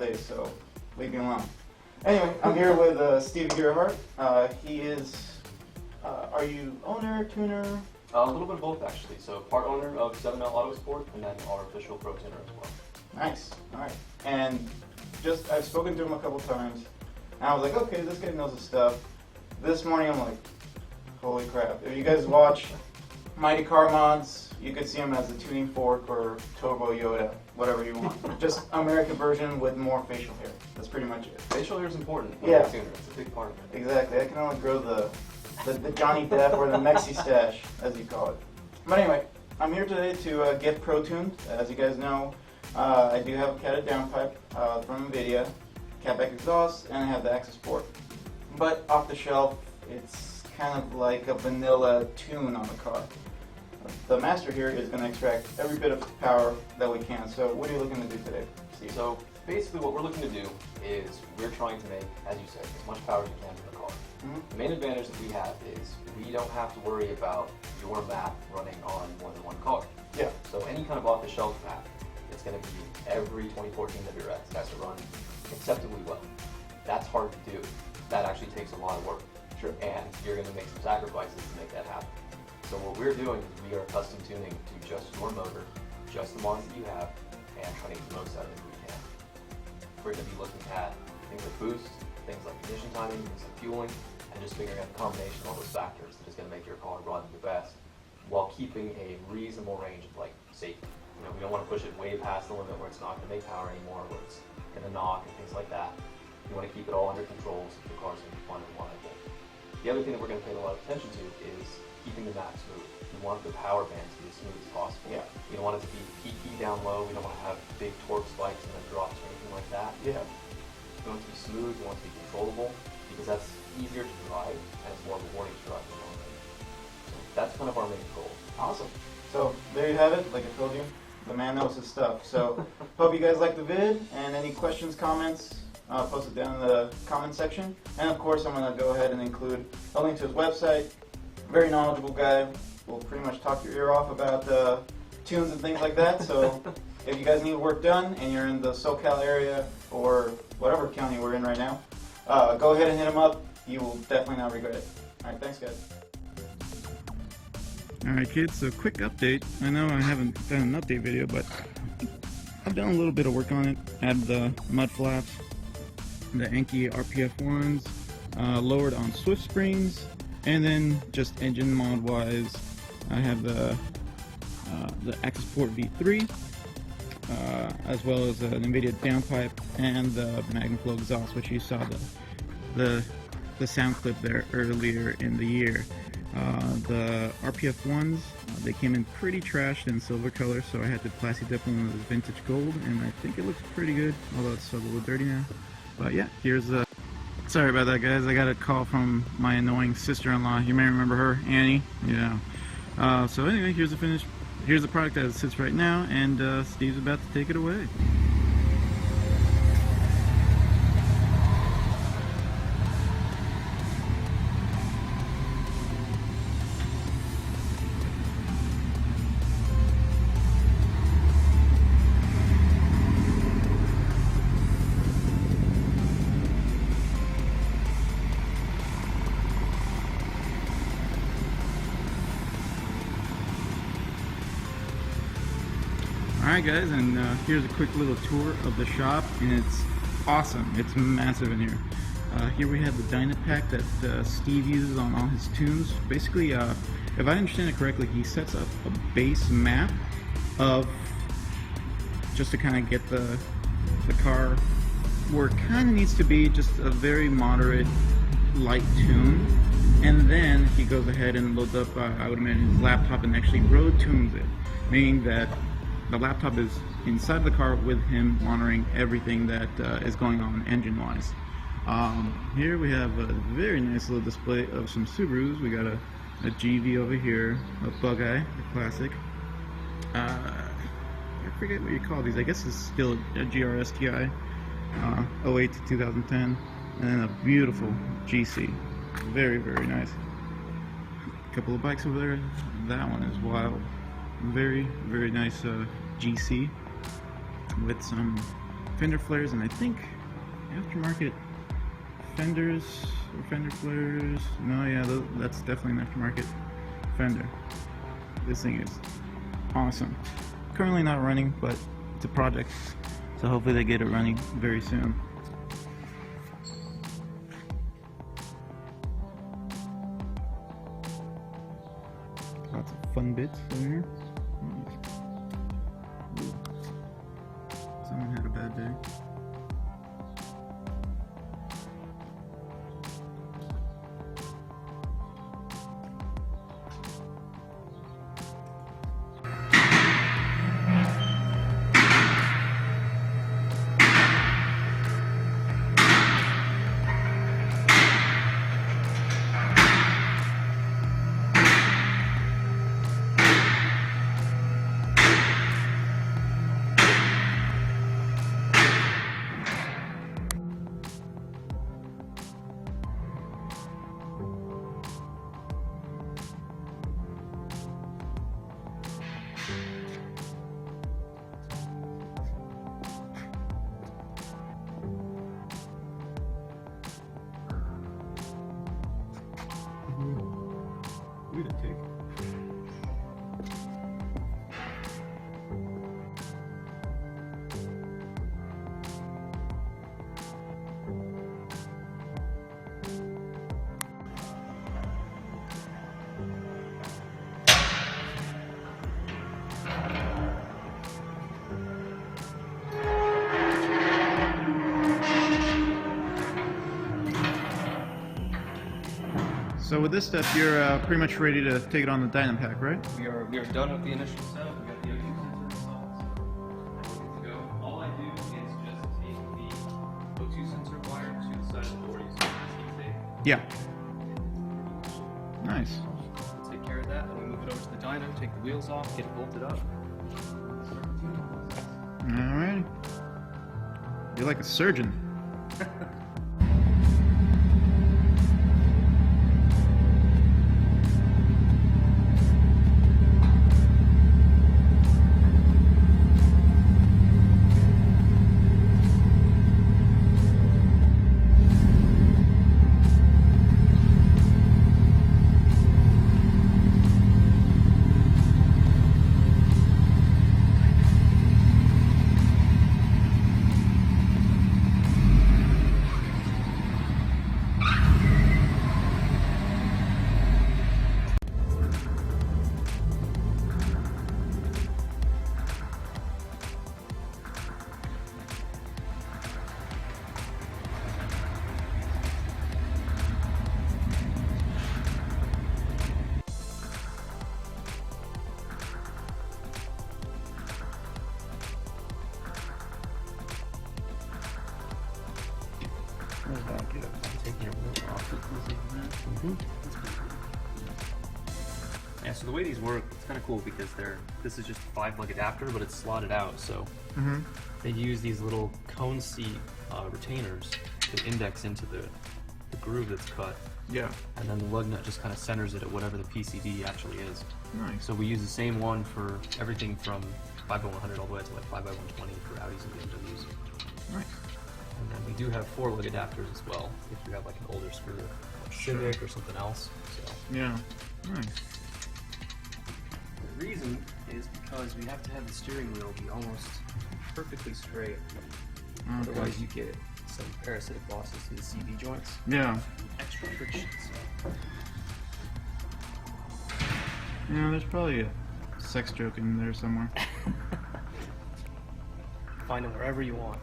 day, so leave me alone. Anyway, I'm here with Steve Gerhardt. He is, are you owner, tuner? A little bit of both, actually. So part owner of 7L Autosport, and then our official pro tuner as well. Nice. All right. And just, I've spoken to him a couple times, and I was like, okay, this guy knows his stuff. This morning, I'm like, holy crap. If you guys watch Mighty Car Mods, you could see him as a tuning fork or Turbo Yoda, whatever you want. Just American version with more facial hair. That's pretty much it. Facial hair is important. Yeah. Tuner. It's a big part of it. Exactly. I can only grow the Johnny Depp or the Mexi stash, as you call it. But anyway, I'm here today to get pro tuned. As you guys know, I do have a catted downpipe from NVIDIA, Hatchback exhaust, and I have the Autosport. But off the shelf, it's kind of like a vanilla tune on the car. The master here is going to extract every bit of power that we can. So what are you looking to do today, Steve? So basically what we're looking to do is we're trying to make, as you said, as much power as we can in the car. Mm-hmm. The main advantage that we have is we don't have to worry about your map running on more than one car. Yeah. So any kind of off-the-shelf map, it's going to be every 2014 WRX has to run acceptably well. That's hard to do. That actually takes a lot of work. Sure. And you're going to make some sacrifices to make that happen. So what we're doing is we are custom tuning to just your motor, just the ones that you have, and trying to get the most out of it we can. We're going to be looking at things like boost, things like ignition timing, things like fueling, and just figuring out a combination of all those factors that is going to make your car run the best while keeping a reasonable range of like safety. You know, we don't want to push it way past the limit where it's not going to make power anymore, where it's going to knock and things like that. You want to keep it all under control so the car's going to be fun and reliable. The other thing that we're going to pay a lot of attention to is keeping the map smooth. We want the power band to be as smooth as possible. Yeah. We don't want it to be peaky down low. We don't want to have big torque spikes and then drops or anything like that. Yeah. We want it to be smooth. We want it to be controllable because that's easier to drive and it's more rewarding to drive than normally. So that's kind of our main goal. Awesome. So there you have it. Like I told you, the man knows his stuff. So hope you guys like the vid, and any questions, comments, post it down in the comment section. And of course, I'm going to go ahead and include a link to his website. Very knowledgeable guy. Will pretty much talk your ear off about tunes and things like that. So if you guys need work done and you're in the SoCal area or whatever county we're in right now, go ahead and hit him up. You will definitely not regret it. All right, thanks guys. Alright kids, so quick update. I know I haven't done an update video, but I've done a little bit of work on it. Added the mud flaps, the Enki RPF ones, lowered on Swift springs, and then just engine mod wise, I have the Autosport V3, as well as an NVIDIA downpipe and the MagnaFlow exhaust, which you saw the sound clip there earlier in the year. The RPF ones, they came in pretty trashed in silver color, so I had to plastic dip them with vintage gold, and I think it looks pretty good, although it's a little dirty now. But yeah, here's the... Sorry about that, guys. I got a call from my annoying sister-in-law. You may remember her, Annie. Yeah. So anyway, here's the finished. Here's the product as it sits right now, and Steve's about to take it away. Alright guys, and here's a quick little tour of the shop, and it's awesome. It's massive in here. Here we have the Dyno pack that Steve uses on all his tunes. Basically, if I understand it correctly, he sets up a base map of just to kind of get the car where it kind of needs to be, just a very moderate, light tune. And then he goes ahead and loads up, I would imagine, his laptop and actually road tunes it, meaning that the laptop is inside the car with him monitoring everything that is going on engine-wise. Here we have a very nice little display of some Subarus. We got a GV over here, a Bug-Eye, a classic. I forget what you call these. I guess it's still a GRS TI, 08 to 2010, and then a beautiful GC. Very, very nice. A couple of bikes over there. That one is wild. Very, very nice GC with some fender flares, and I think aftermarket fenders or fender flares. No, yeah, that's definitely an aftermarket fender. This thing is awesome. Currently not running, but it's a project, so hopefully they get it running very soon. Lots of fun bits in here. Ooh. Someone had a bad day. We'd take. So with this stuff, you're pretty much ready to take it on the Dyno pack, right? We are done with the initial setup. We got the O2 sensor installed, so we're good to go. All I do is just take the O2 sensor wire to the side of the door using a heat tape. Yeah. Nice. Take care of that, then we move it over to the dyno, take the wheels off, get it bolted up. Start the tuning process. Alright. You're like a surgeon. Yeah, so the way these work, it's kind of cool because this is just a 5-lug adapter, but it's slotted out. So they use these little cone seat retainers to index into the groove that's cut. Yeah. And then the lug nut just kind of centers it at whatever the PCD actually is. Nice. So we use the same one for everything from 5x100 all the way to like 5x120 for Audis and BMWs. Nice. And then we do have 4-lug adapters as well, if you have like an older screw, like Civic or something else. So Yeah. Nice. the reason is because we have to have the steering wheel be almost perfectly straight. Okay. Otherwise you get some parasitic losses to the CV joints. Yeah. Extra friction. So. Yeah, there's probably a sex joke in there somewhere. Find it wherever you want.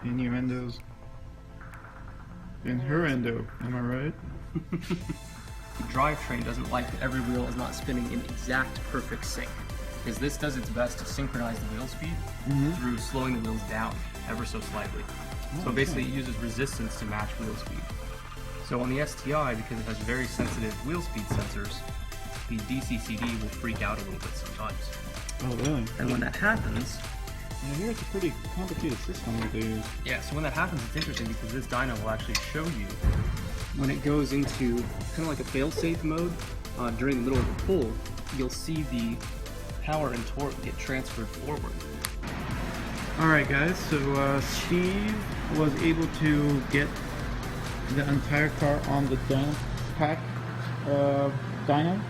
Innuendos. Innuendo, am I right? The drivetrain doesn't like that every wheel is not spinning in exact perfect sync, because this does its best to synchronize the wheel speed through slowing the wheels down ever so slightly. So basically it uses resistance to match wheel speed. So on the STI, because it has very sensitive wheel speed sensors, the DCCD will freak out a little bit sometimes. Oh, really? And when that happens, I hear it's a pretty complicated system that they use. yeah, so when that happens, it's interesting because this dyno will actually show you when it goes into kind of like a fail-safe mode during the middle of the pull, you'll see the power and torque get transferred forward. Alright guys, so Steve was able to get the entire car on the Dyno pack dyno.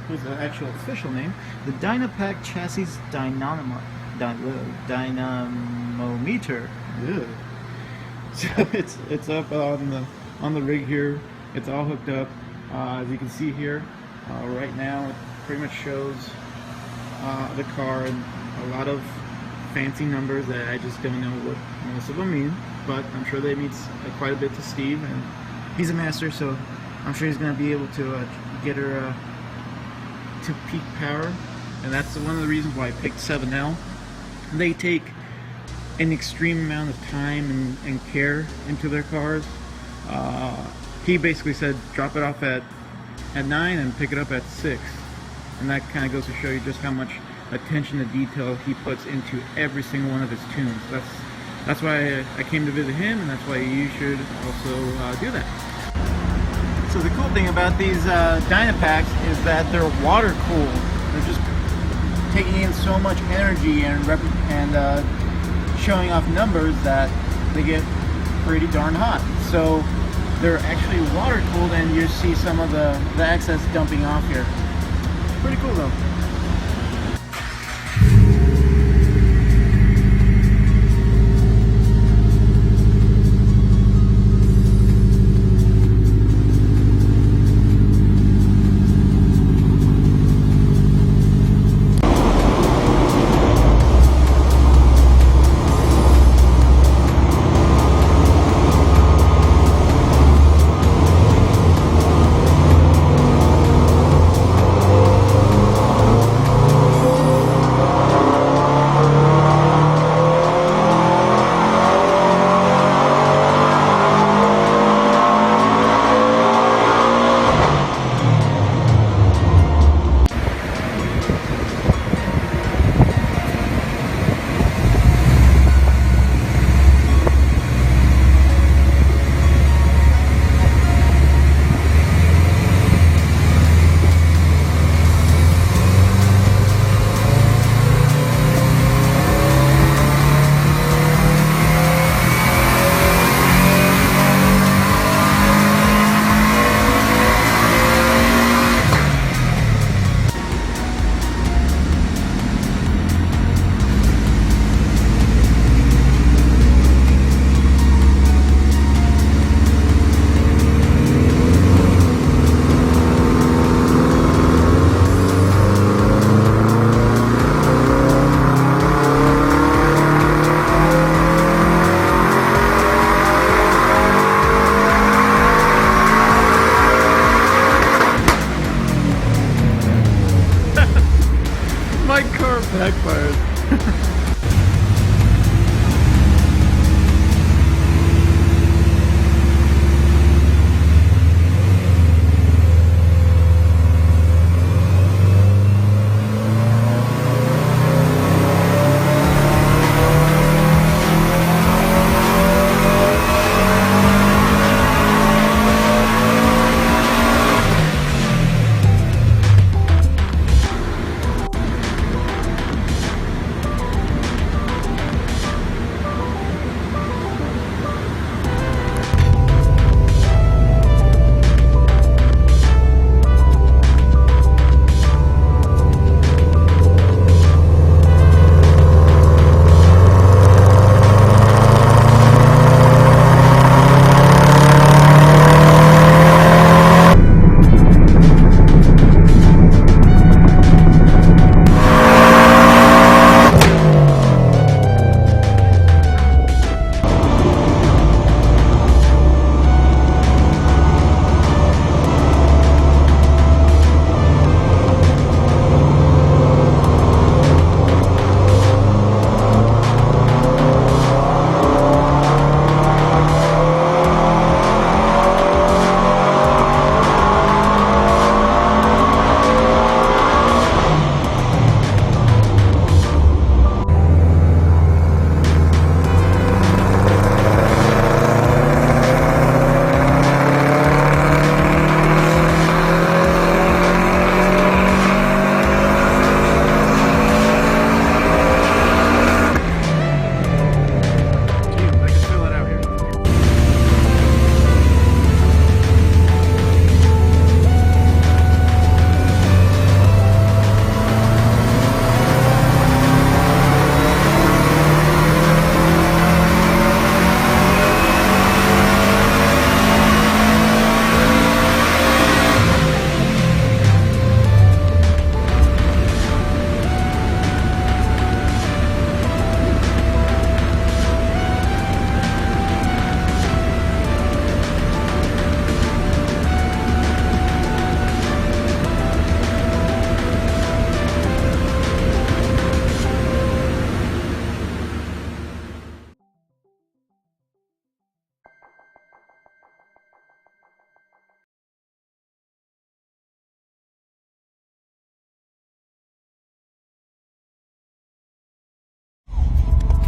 Here's the actual official name. The Dynapack Chassis Dynamometer. Ew. So it's up on the rig here. It's all hooked up. As you can see here, right now it pretty much shows the car and a lot of fancy numbers that I just don't know what most of them mean, but I'm sure they mean quite a bit to Steve, and he's a master, so I'm sure he's going to be able to get her to peak power, and that's one of the reasons why I picked 7L. They take an extreme amount of time and care into their cars. He basically said drop it off at 9 and pick it up at 6, and that kind of goes to show you just how much attention to detail he puts into every single one of his tunes. That's why I came to visit him, and that's why you should also do that. So the cool thing about these Dynapacks is that they're water cooled. They're just taking in so much energy and showing off numbers that they get pretty darn hot. So they're actually water cooled, and you see some of the excess dumping off here. Pretty cool though.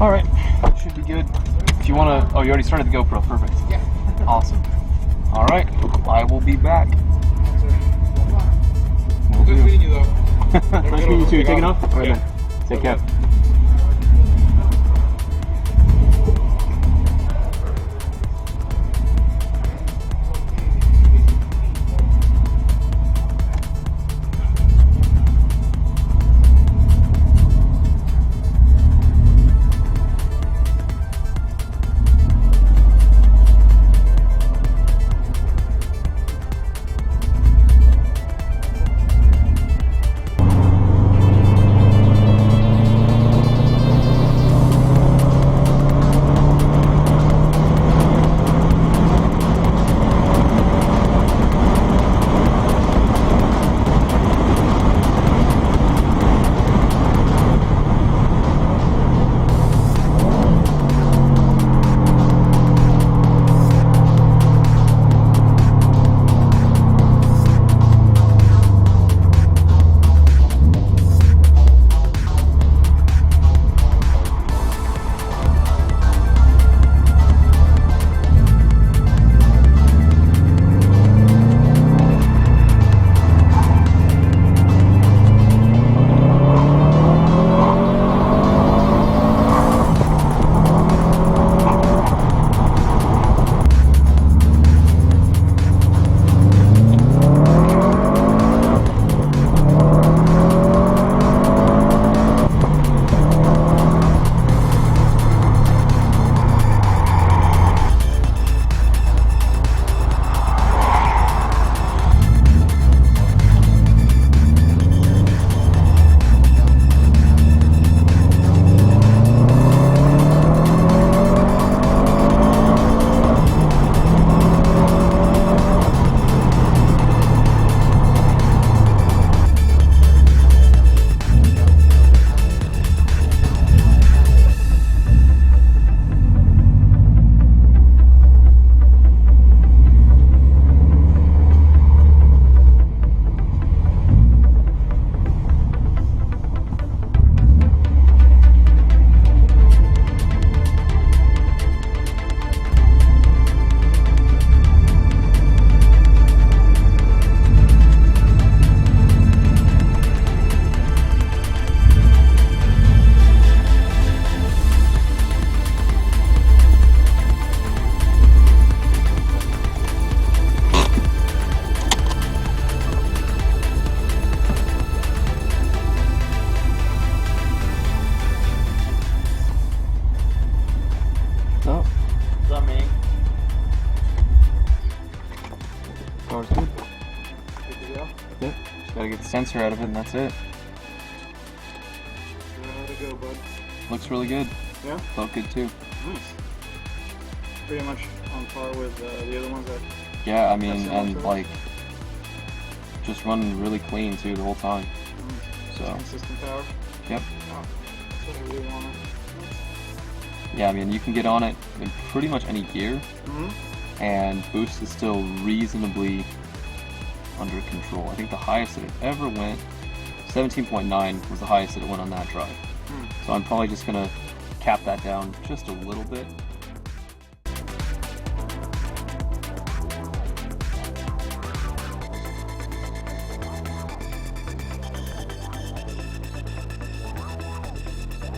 All right, should be good. If you want to, oh, you already started the GoPro. Perfect. Yeah. Awesome. All right, I will be back. Will Good do. meeting you, though. Nice meeting you too. Taking off? All right, Yeah. then. Take care. Car's good. Good to go. Yep. Just gotta get the sensor out of it and that's it. How to go, bud? Looks really good. Yeah? Felt good too. Nice. Pretty much on par with the other ones that... Yeah, I mean, That's so much and better. like, just running really clean too the whole time. So, Consistent power. yep. Oh, that's what I really want. Yeah, I mean, you can get on it in pretty much any gear, Mm-hmm. and boost is still reasonably under control. I think the highest that it ever went, 17.9 was the highest that it went on that drive. So I'm probably just gonna cap that down just a little bit